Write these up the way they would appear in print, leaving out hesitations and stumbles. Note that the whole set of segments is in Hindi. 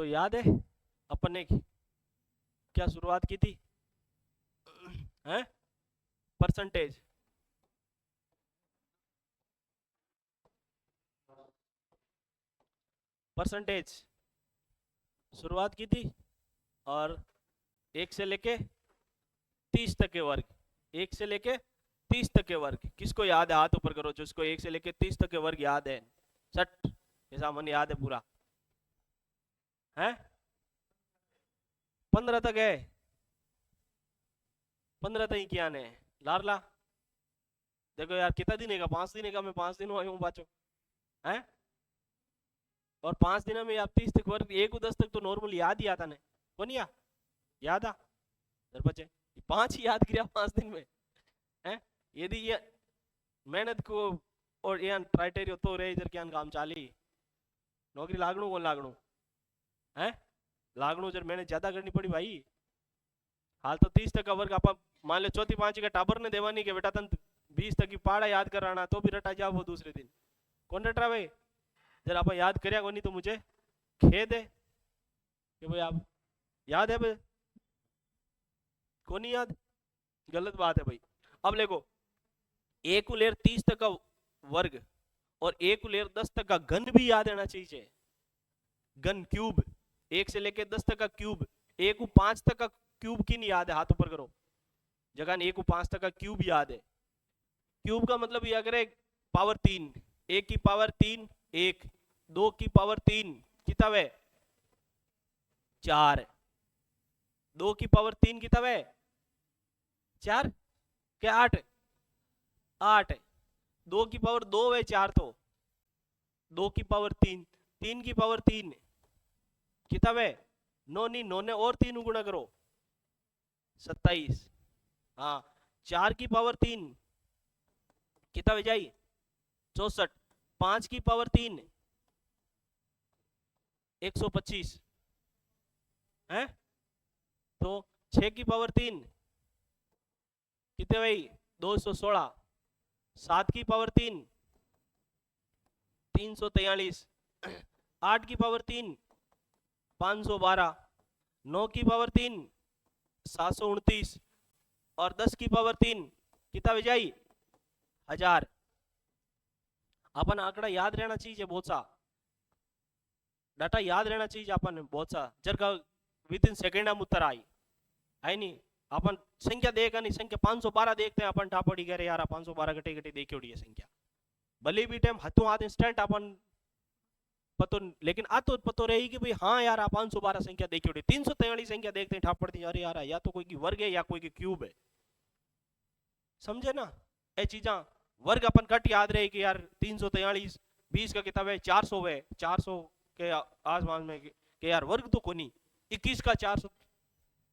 तो याद है अपन ने क्या शुरुआत की थी? हैं? परसेंटेज। परसेंटेज शुरुआत की थी। और 1 से लेके 30 तक के वर्ग। 1 से लेके 30 तक के वर्ग किसको याद है? हाथ ऊपर करो जिसको 1 से लेके 30 तक के वर्ग याद है। सट ऐसा मन याद है पूरा? है 15 तक है। 15 तक ही क्या ने लारला। देखो यार कितना दिन है? 5 दिन है। मैं 5 दिन हुआ हूँ बाचो है। और 5 दिन में आप 30 तक वर्ग 1 उ 10 तक तो नॉर्मल याद ही आता ने। कौन याद आ दर बचे 5 ही याद किया 5 दिन में। है यदि ये मेहनत को और यान क्राइटेरिया तो रे इधर क्या काम चाली नौकरी लागणू कौन लागणू है। लागणू जब मेहनत ज्यादा करनी पड़ी भाई। हाल तो 30 तक का वर्ग आप मान लो चौथी पांचवी के टाबर ने देवानी के बेटा तन 20 तक की पाड़ा याद कराना तो भी रटा जाओ वो दूसरे दिन। कौन रटा भाई? जरा आप याद करया को नहीं तो मुझे खेद है कि भाई आप याद है भाई? को नहीं याद? गलत बात है भाई। अब देखो 1 उ 30 तक का वर्ग और 1 उ 10 तक का घन भी याद रहना चाहिए। घन क्यूब 1 से लेके 10 तक का क्यूब। 1 उ 5 तक का क्यूब की नहीं याद है? हाथ ऊपर करो जगह 1 उ 5 तक का क्यूब याद है। क्यूब का मतलब यह करे पावर 3। 1 की पावर 3 1। 2 की पावर 3 कितना है? 4। 2 की पावर 3 कितना है? 4 क्या 8? 8। 2 की पावर 2 है 4 तो 2 की पावर 3। 3 की पावर 3 कितना है? 9 नहीं 9 ने और 3 गुणा करो 27। हाँ 4 की पावर 3 कितना हो जाए? 64। 5 की पावर 3 125 है। तो 6 की पावर 3 कितने भाई? 216। 7 की पावर 3 343। 8 की पावर 3 512। 9 की पावर 3 729। और 10 की पावर 3 कितना हो जाए? 1000। अपन आंकड़ा याद रहना चाहिए बहुत सा। डाटा याद रहना चाहिए अपन बहुत सा जर का विद इन सेकेंड हम उत्तर आई है नहीं। अपन संख्या देखा नहीं संख्या 512 देखते हैं अपन टापड़ी कह रहे यार 512 घटे घटे देखी उड़ी है संख्या। भले भी टाइम हाथों हाथ इंस्टेंट अपन पतो लेकिन आ तो पतो रहेगी कि भाई हाँ यार 512 संख्या देखी उड़ी 343 संख्या देखते हैं ठापड़ती अरे यार या तो कोई की वर्ग है या कोई की क्यूब है। समझे ना ये चीजा? वर्ग अपन कट याद रहे कि यार 343। 20 का किताब है 400 है 400 के आसमान में कि यार वर्ग तो कोनी 21 का 400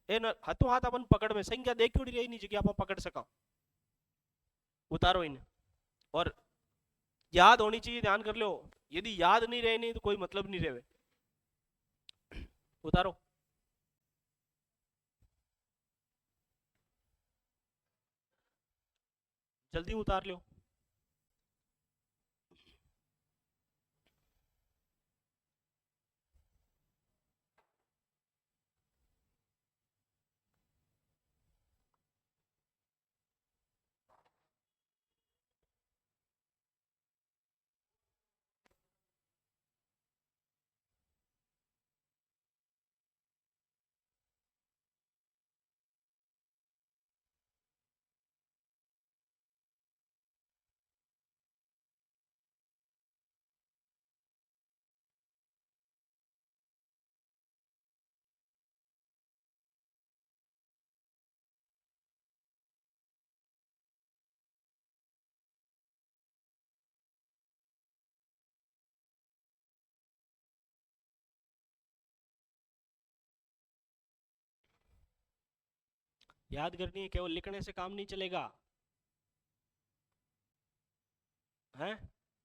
ए न हाथों हाथ अपन पकड़ में संख्या देख के उड़ी रही नहीं जगह अपन पकड़ सका। उतारो इन और याद होनी चाहिए ध्यान कर लो। यदि याद नहीं रहे नहीं तो कोई मतलब नहीं रहे। उतारो जल्दी उतार लो। याद करनी है केवल लिखने से काम नहीं चलेगा है।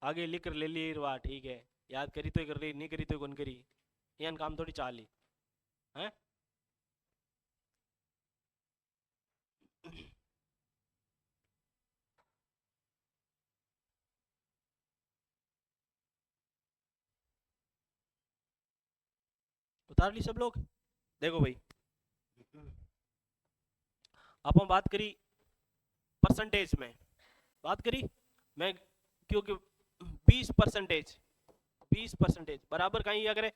आगे लिख कर ले ली वाह ठीक है। याद करी तो कर ली नहीं करी तो कौन करी। यान काम थोड़ी चाली है। उतार उतार ली सब लोग? देखो भाई, अपन बात करी परसेंटेज में, बात करी मैं, क्योंकि 20%, 20% बराबर कहीं अगर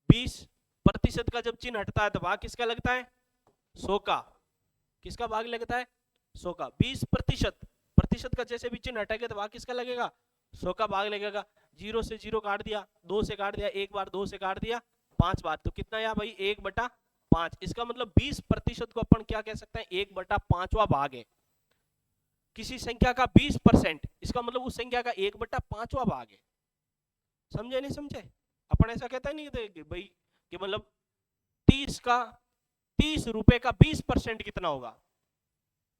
20% का जब चिन्ह हटता है तो भाग किसका लगता है? 100 का। किसका भाग लगता है? 100 का। 20% प्रतिशत का जैसे भी चिन्ह हटेगा तो भाग किसका लगेगा? 100 का भाग लगेगा। 0 से 0 काट दिया, 2 से काट दिया, एक बार 2 से काट दिया, 5 बार, तो कितना आया भाई? 1/5। इसका मतलब 20% को अपन क्या कह सकते हैं? 1/5वां भाग है किसी संख्या का 20%, इसका मतलब उस संख्या का 1/5वां भाग है। समझे नहीं समझे? अपन ऐसा कहता नहीं थे कि भाई कि मतलब 30 रुपए का 20% कितना होगा?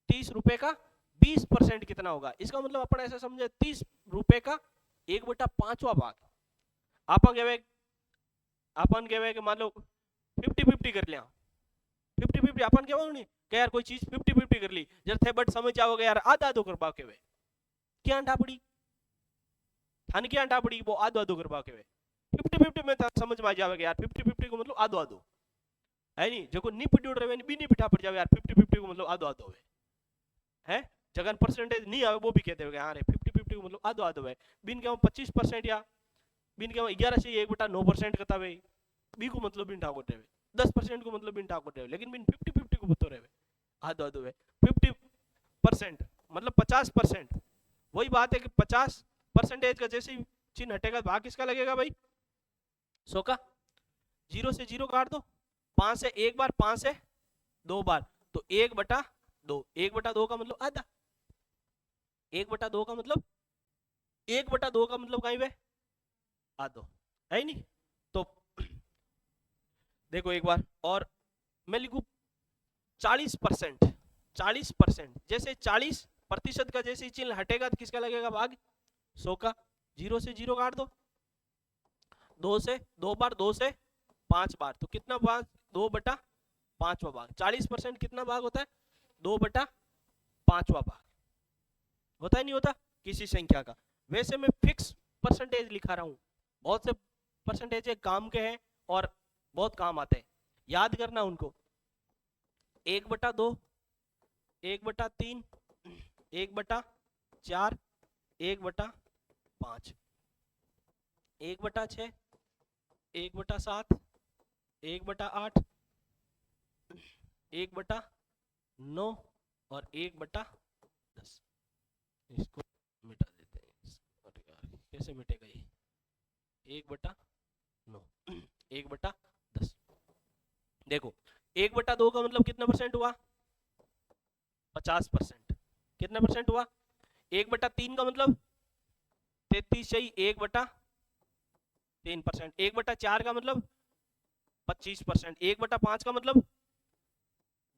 30 रुपए का 20% कितना होगा? इसका मतलब अपन ऐसा समझे 30 रुपए का 1/5वां भाग। अपन कहे कि मान लो 50-50 कर लिया, 50-50 अपन क्या नहीं कि यार कोई चीज 50-50 कर ली जब थे, बट समझ जाओगे यार आधा आधो करवा के वे क्या ढापड़ी थान क्या ढापड़ी वो आधो आधो करवा के वे 50-50 में समझ में आ जाएगा यार 50-50 को मतलब आधो आधो है नहीं, जो नहीं पिड्यूड़ रहे बी नहीं पिठा पड़ जावे यार 50-50 को मतलब आधो आधो है जगन परसेंटेज नहीं आवे वो भी कहते हैं यार 50-50 को मतलब आधो आधो है। बिन के 25% या बिन के 11 से 1/9% करता वे बी को मतलब बिन ठाकुर रहे 10% को मतलब बिन ठाकुर रहे, लेकिन बिन 50-50 को बतो रहे आधो आधो है। 50% मतलब 50%, वही बात है कि 50% का जैसे ही चिन्ह हटेगा भाग किसका लगेगा भाई? 100 का। 0 से 0 काट दो, 5 से एक बार, 5 से 2 बार, तो 1/2। 1/2 का मतलब आधा, 1/2 का मतलब 1/2 का मतलब कहीं पे आधो है नहीं। तो देखो एक बार और मैं लिखू 40%, 40% जैसे 40% का जैसे चिन्ह हटेगा तो किसका लगेगा भाग? 100 का। 0 से 0 काट दो, 2 से 2 बार, 2 से 5 बार, तो कितना भाग? 2/5वां भाग। 40% कितना भाग होता है? 2/5वां भाग होता है नहीं होता किसी संख्या का। वैसे मैं फिक्स परसेंटेज लिखा रहा हूं, बहुत से परसेंटेज काम के हैं और बहुत काम आते हैं, याद करना उनको। 1/2, 1/3, 1/4, 1/5, 1/6, 1/7, 1/8, 1/9 और 1/10। इसको मिटा देते हैं। अरे यार कैसे मिटेगा ये? 1/9, 1/10। देखो 1/2 का मतलब कितना परसेंट हुआ? 50%। कितना परसेंट हुआ? 1/3 का मतलब 33 सही 1/3%। 1/4 का मतलब 25%। 1/5 का मतलब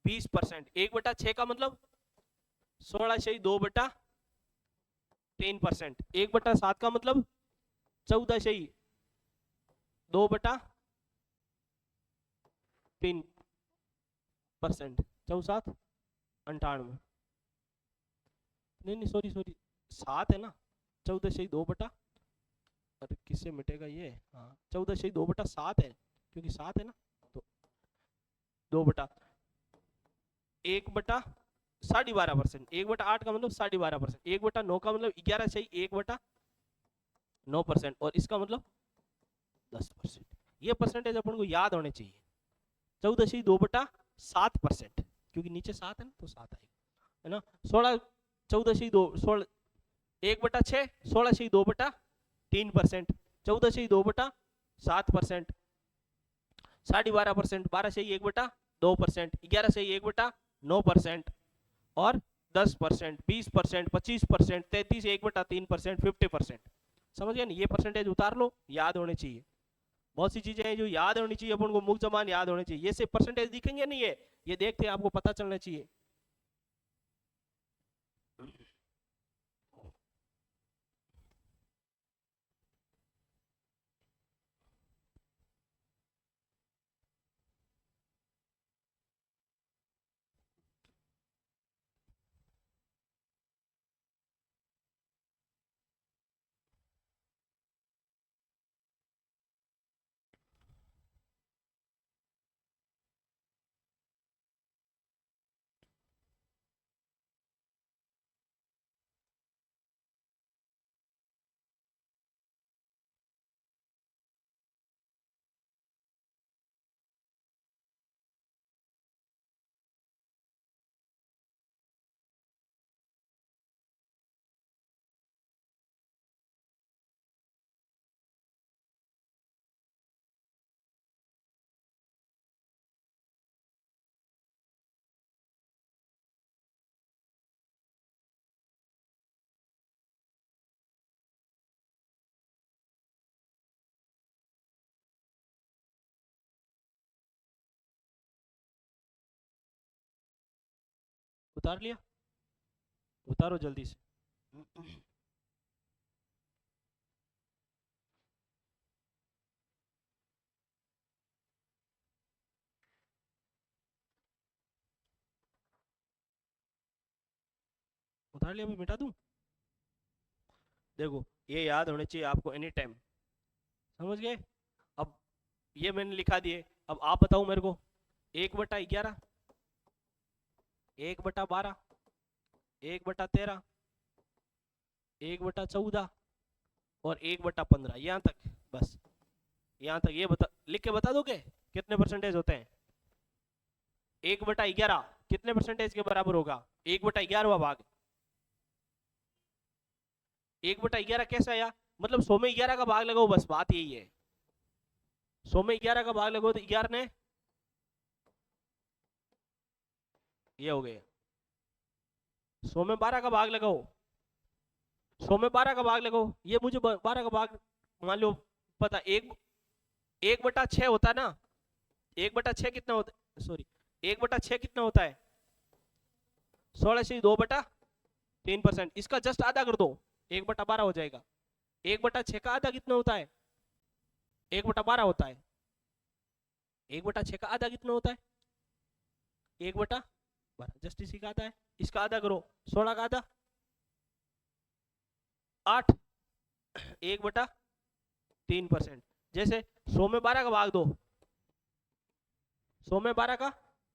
20%। 1/6 का मतलब 16 सही 2/3%। 1/7 का मतलब 14 सही 2/3%। 64, 98, नहीं सॉरी सॉरी 7 है ना, 14 सही 2 अरे किससे मिटेगा ये? हाँ 14 सही 2/7 है, क्योंकि 7 है ना, तो 1/12%। 1/8 का मतलब 12.5%। 1/9 का मतलब 11 सही 1/9%, और इसका मतलब 10%। ये परसेंटेज अपन को याद होने चाहिए। 14/2/7%, क्योंकि नीचे 7 है ना तो 7 आएगा, है ना। 16, 14/2, 16, 1/6, 16/2/3%, 14/2/7%, 12.5%, 12/1/2%, 11/1/9%, और 10%, 20%, 25%, 33, 1/3%, 50%। समझ गए ना? ये परसेंटेज उतार लो, याद होने चाहिए। बहुत सी चीजें हैं जो याद होनी चाहिए अपन को, मुख्य जबान याद होने चाहिए। ये सिर्फ परसेंटेज दिखेंगे नहीं, ये देखते आपको पता चलना चाहिए। उतार लिया, उतारो जल्दी से। उतार लिया, मैं मिटा दूं? देखो ये याद होने चाहिए आपको एनी टाइम, समझ गए? अब ये मैंने लिखा दिए, अब आप बताओ मेरे को, 1/11, 1/12, 1/13, 1/14 और 1/15, यहाँ तक बस। यहाँ तक ये बता, लिख के बता दोगे कितने परसेंटेज होते हैं? 1/11 कितने परसेंटेज के बराबर होगा? 1/11वां भाग। 1/11 कैसे आया? मतलब 100 में 11 का भाग लगाओ, बस बात यही है। 100 में 11 का भाग लगाओ तो 11 ने ये हो गया। 100 में 12 का भाग लगाओ, 100 में 12 का भाग लगाओ, ये मुझे 12 का भाग मान लो पता, 1/6 होता है ना। 1/6 कितना होता है? सॉरी, 1/6 कितना होता है? 16 से 2/3%। इसका जस्ट आधा कर दो, 1/12 हो जाएगा। 1/6 का आधा कितना होता है? 1/12 होता है। 1/6 का आधा कितना होता है? 1/12, जस्ट इसी का आधा है। इसका आधा करो, 16 का आधा 8, 1/3%। जैसे 100 में 12 का भाग दो, 100 में 12 का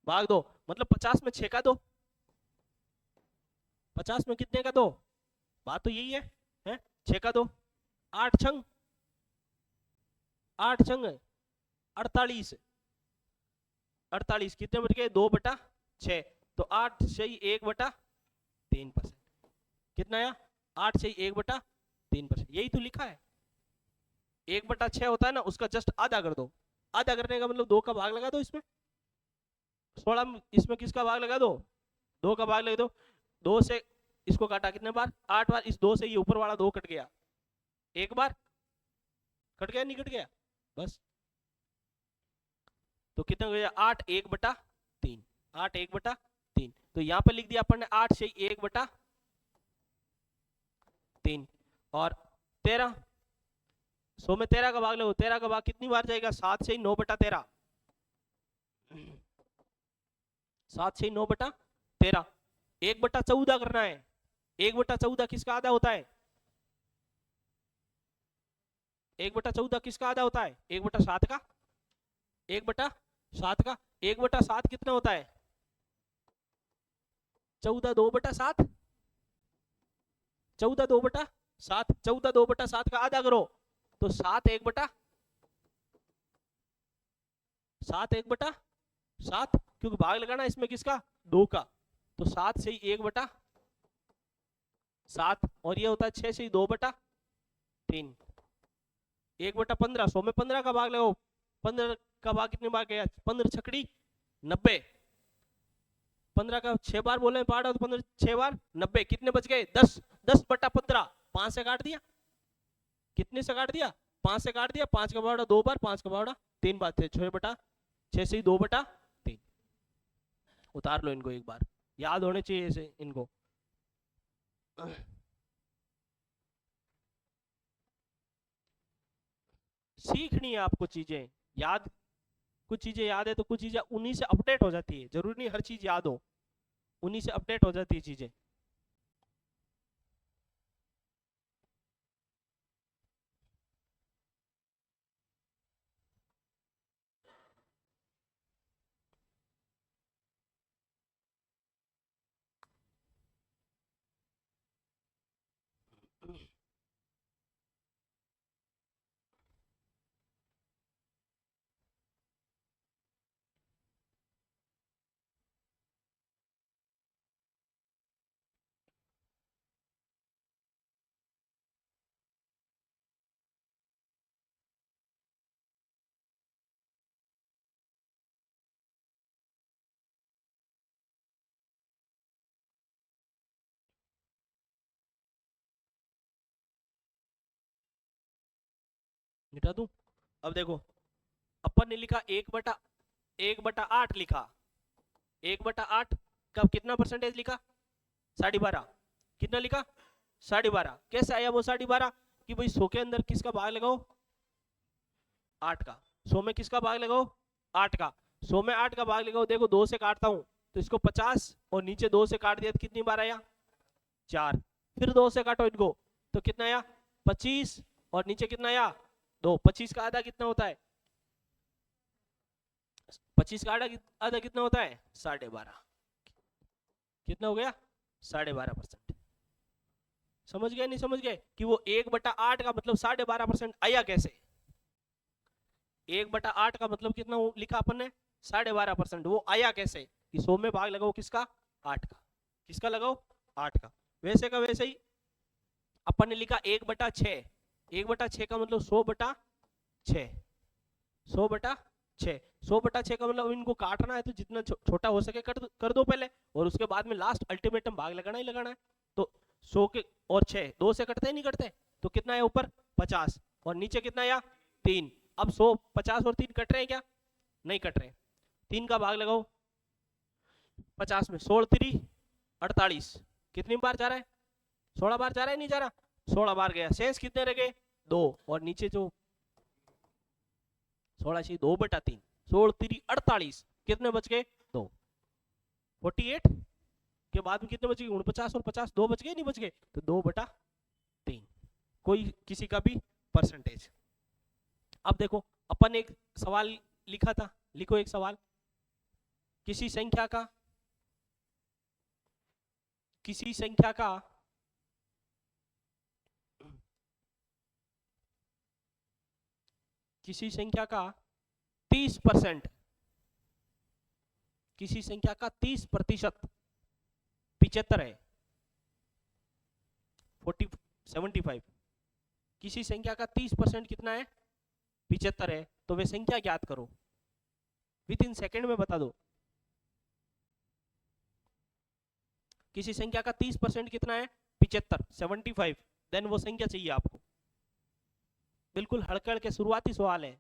भाग दो, मतलब 50 में 6 का दो। 50 में कितने का दो? बात तो यही है 6 का दो। 8 छंग 8 छंग 48, 48 कितने बच गए? 2/6। तो 8 से 1/3%। कितना आया? 8 से 1/3%। यही तो लिखा है। 1/6 होता है ना, उसका जस्ट आधा कर दो। आधा करने का मतलब 2 का भाग लगा दो इसमें। 16 इसमें किसका भाग लगा दो? 2 का भाग लगा दो। 2 से इसको काटा कितने बार? 8 बार। इस 2 से ये ऊपर वाला 2 कट गया, एक बार कट गया, नहीं कट गया? बस। तो कितना हो गया? 8 1/3, 8 1/3। तो यहाँ पे लिख दिया अपन ने 8 से 1/3 और 13। 100 में 13 का भाग लगो, 13 का भाग कितनी बार जाएगा? 7 से 9/13, 7 से 9/13। 1/14 करना है। 1/14 किसका आधा होता है? 1/14 किसका आधा होता है? 1/7 का। 1/7 का 1/7 कितना होता है? 14 2/7, 14 2/7, 14 2/7 का आधा करो तो 7 1/7, क्योंकि भाग लगाना इसमें किसका? 2 का। तो 7 से 1/7 और ये होता है 6 से 2/3। 1/15, 100 में 15 का भाग लगाओ। 15 का भाग कितने बार गया? 15 छकड़ी 90। 15 का 6 बार बोले पार्ट, तो 15 6 बार 90, कितने बच गए? 10। 10/15, 5 से काट दिया। कितने से काट दिया? 5 से काट दिया। 5 का बावड़ा 2 बार, 5 का बावड़ा 3 बार थे, 6 से 2/3। उतार लो इनको एक बार, याद होने चाहिए इसे इनको। सीखनी है आपको चीजें, याद, कुछ चीजें याद है तो कुछ चीजें उन्हीं से अपडेट हो जाती है। जरूरी नहीं हर चीज याद हो, उन्हीं से अपडेट हो जाती है चीजें। मिटा दूं? अब देखो, अपन ने लिखा 1/8 लिखा। 1/8 कब कितना परसेंटेज लिखा? 12.5। कितना लिखा? 12.5। कैसे आया वो 12.5? कि भाई 100 के अंदर किसका भाग लगाओ? 8 का। 100 में किसका भाग लगाओ? 8 का। 100 में 8 का भाग लगाओ। देखो 2 से काटता हूं तो इसको 50 और नीचे 2 से काट दिया तो कितनी बार आया? 4। फिर 2 से काटो इनको तो कितना आया? 25 और नीचे कितना आया? 2। 25 का आधा कितना होता है? 25 का आधा कितना होता है? 12.5। कितना हो गया? 12.5%। समझ गए नहीं समझ गए कि वो 1/8 का मतलब 12.5% आया कैसे? 1/8 का मतलब कितना लिखा अपन ने? 12.5%। वो आया कैसे? कि 100 में भाग लगाओ किसका? 8 का। किसका लगाओ? 8 का। वैसे का वैसे ही अपन ने लिखा 1/6। 1/6 का मतलब 100/6। 100/6। 100/6 का मतलब इनको काटना है तो जितना छोटा हो सके कर दो पहले, और उसके बाद में लास्ट अल्टीमेटम भाग लगाना ही लगाना है। तो 100 के और 6 2 से कटते नहीं कटते? तो कितना है ऊपर? 50 और नीचे कितना आया? 3। अब 100 50 और 3 कट रहे हैं क्या? नहीं कट रहे। 3 का भाग लगाओ 50 में। 16 3 48। कितनी बार जा रहा है? 16 बार जा रहा है नहीं जा रहा? 16 बार गया। शेष कितने रह गए? 2 और नीचे जो 16 2/3। 16 3 48। कितने बच गए? 2। 48 के बाद में कितने बच गए? 49 और 50 2 बच गए नहीं बच गए? तो 2/3 कोई किसी का भी परसेंटेज। अब देखो अपन एक सवाल लिखा था, लिखो एक सवाल। किसी संख्या का किसी संख्या का 30%, किसी संख्या का 30% 75 है। 75। किसी संख्या का 30% कितना है? 75 है। तो वे संख्या ज्ञात करो। विद इन सेकेंड में बता दो। किसी संख्या का 30% कितना है? 75। 75। देन वो संख्या चाहिए आपको। बिल्कुल हड़कड़ के शुरुआती सवाल है।